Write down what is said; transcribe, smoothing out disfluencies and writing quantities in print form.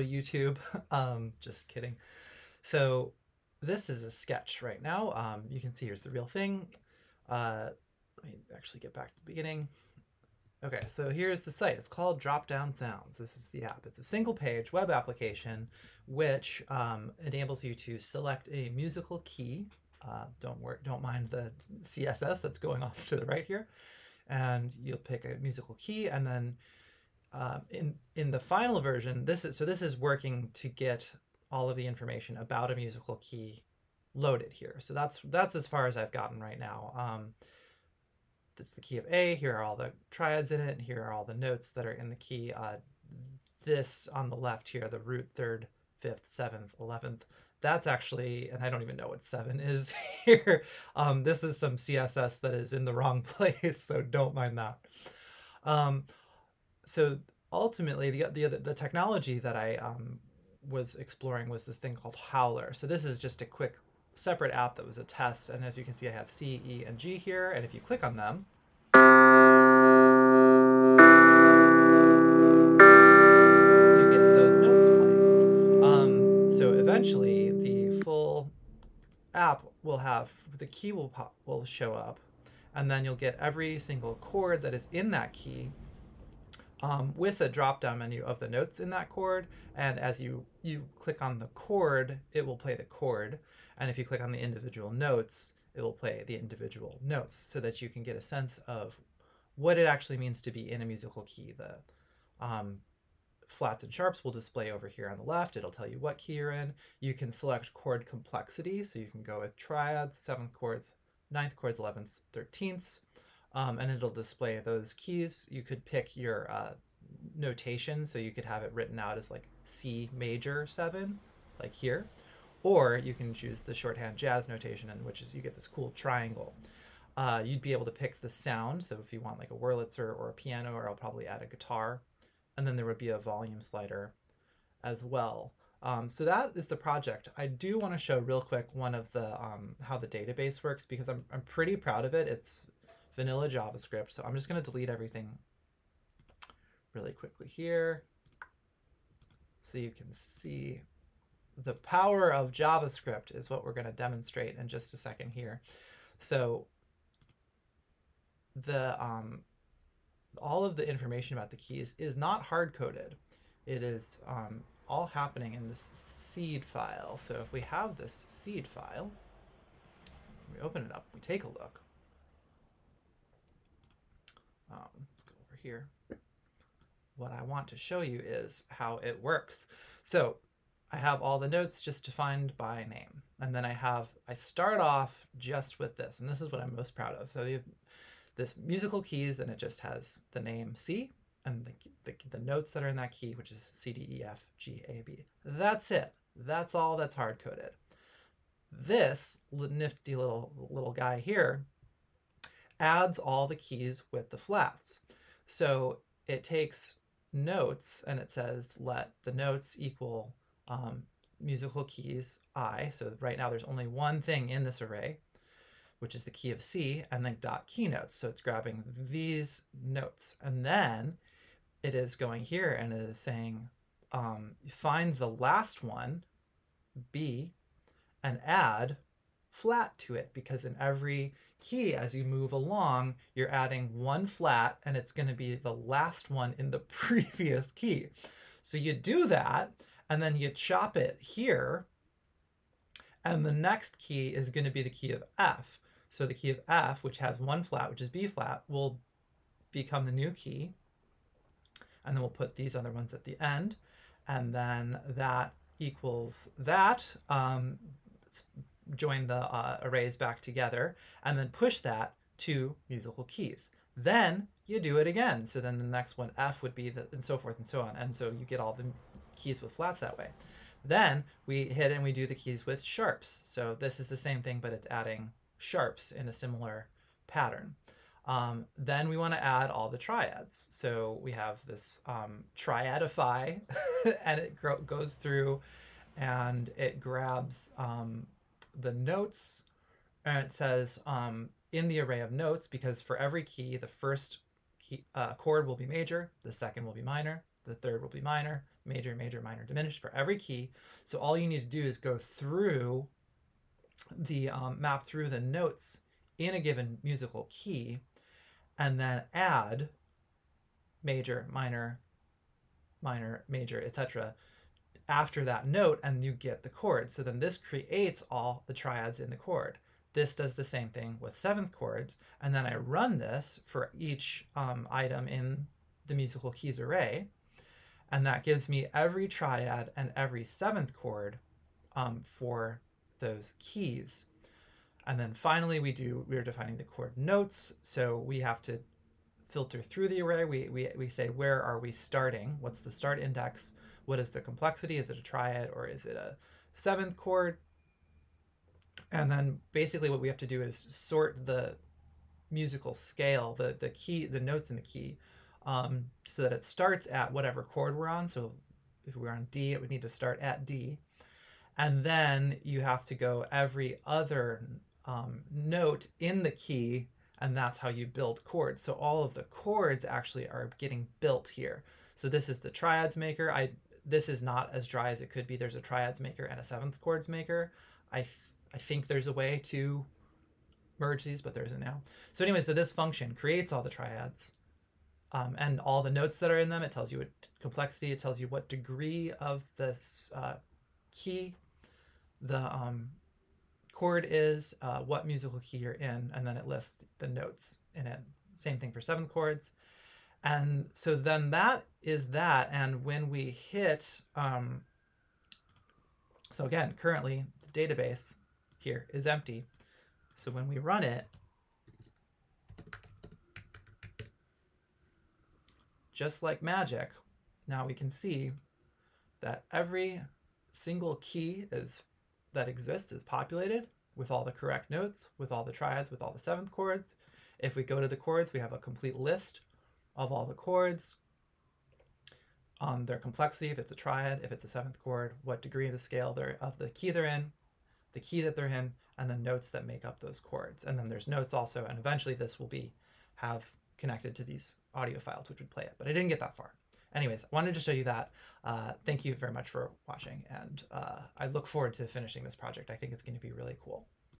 YouTube. Just kidding. So this is a sketch right now. You can see here's the real thing. Let me actually get back to the beginning. Okay, so here's the site. It's called Dropdown Sounds. This is the app. It's a single page web application which enables you to select a musical key. Don't mind the CSS that's going off to the right here. And you'll pick a musical key, and then in the final version, this is working to get all of the information about a musical key loaded here. So that's as far as I've gotten right now. That's the key of A. Here are all the triads in it. Here are all the notes that are in the key. This on the left here, the root, third, fifth, seventh, 11th. That's actually, and I don't even know what 7 is here. This is some CSS that is in the wrong place, so don't mind that. So ultimately, the technology that I was exploring was this thing called Howler. So this is just a quick separate app that was a test, and as you can see, I have C, E, and G here, and if you click on them, you get those notes playing. So eventually, the full app will have the key will show up, and then you'll get every single chord that is in that key with a drop-down menu of the notes in that chord. And as you click on the chord, it will play the chord. And if you click on the individual notes, it will play the individual notes, so that you can get a sense of what it actually means to be in a musical key. The flats and sharps will display over here on the left. It'll tell you what key you're in. You can select chord complexity, so you can go with triads, 7th chords, 9th chords, 11ths, 13ths. And it'll display those keys. You could pick your notation, so you could have it written out as like C major 7, like here, or you can choose the shorthand jazz notation, in which is you get this cool triangle. You'd be able to pick the sound, so if you want like a Wurlitzer or a piano, or I'll probably add a guitar, and then there would be a volume slider as well. So that is the project. I do want to show real quick one of the how the database works, because I'm pretty proud of it. It's vanilla JavaScript, so I'm just going to delete everything really quickly here so you can see the power of JavaScript is what we're going to demonstrate in just a second here. So the all of the information about the keys is not hard-coded. It is all happening in this seed file. So if we have this seed file, we open it up, we take a look. Let's go over here. What I want to show you is how it works. So I have all the notes just defined by name. And then I start off just with this, and this is what I'm most proud of. So you have this musical keys, and it just has the name C and the notes that are in that key, which is C, D, E, F, G, A, B. That's it. That's all that's hard-coded. This nifty little guy here adds all the keys with the flats. So it takes notes and it says let the notes equal musical keys I. So right now there's only one thing in this array, which is the key of C, and then dot keynotes. So it's grabbing these notes, and then it is going here and it is saying find the last one, B, and add flat to it, because in every key as you move along you're adding one flat, and it's going to be the last one in the previous key. So you do that, and then you chop it here, and the next key is going to be the key of F. So the key of F, which has one flat, which is B flat, will become the new key, and then we'll put these other ones at the end, and then that equals that. Join the arrays back together, and then push that to musical keys. Then you do it again. So then the next one, F, would be and so forth and so on. And so you get all the keys with flats that way. Then we hit and we do the keys with sharps. So this is the same thing, but it's adding sharps in a similar pattern. Then we want to add all the triads. So we have this triadify, and it goes through and it grabs the notes, and it says in the array of notes, because for every key, the first key, chord will be major, the second will be minor, The third will be minor, major, major, minor, diminished for every key. So all you need to do is go through the map through the notes in a given musical key, and then add major, minor, minor, major, etc. after that note, and you get the chord. So then this creates all the triads in the chord. This does the same thing with seventh chords, and then I run this for each item in the musical keys array, and that gives me every triad and every seventh chord for those keys. And then finally we're defining the chord notes, so we have to filter through the array. We say, where are we starting? What's the start index? What is the complexity? Is it a triad or is it a seventh chord? And then basically what we have to do is sort the musical scale, the key, the notes in the key, so that it starts at whatever chord we're on. So if we're on D, it would need to start at D. And then you have to go every other note in the key, and that's how you build chords. So all of the chords actually are getting built here. So this is the triads maker. This is not as dry as it could be. There's a triads maker and a seventh chords maker. I think there's a way to merge these, but there isn't now. So anyway, so this function creates all the triads and all the notes that are in them. It tells you what complexity, it tells you what degree of this key the chord is, what musical key you're in, and then it lists the notes in it. Same thing for seventh chords. And so then that is that. And when we hit, so again, currently the database here is empty. So when we run it, just like magic, now we can see that every single key that exists is populated with all the correct notes, with all the triads, with all the seventh chords. If we go to the chords, we have a complete list of all the chords, their complexity, if it's a triad, if it's a seventh chord, what degree of the scale of the key they're in, the key that they're in, and the notes that make up those chords. And then there's notes also, and eventually this will have connected to these audio files, which would play it, but I didn't get that far. Anyways, I wanted to show you that. Thank you very much for watching, and I look forward to finishing this project. I think it's going to be really cool.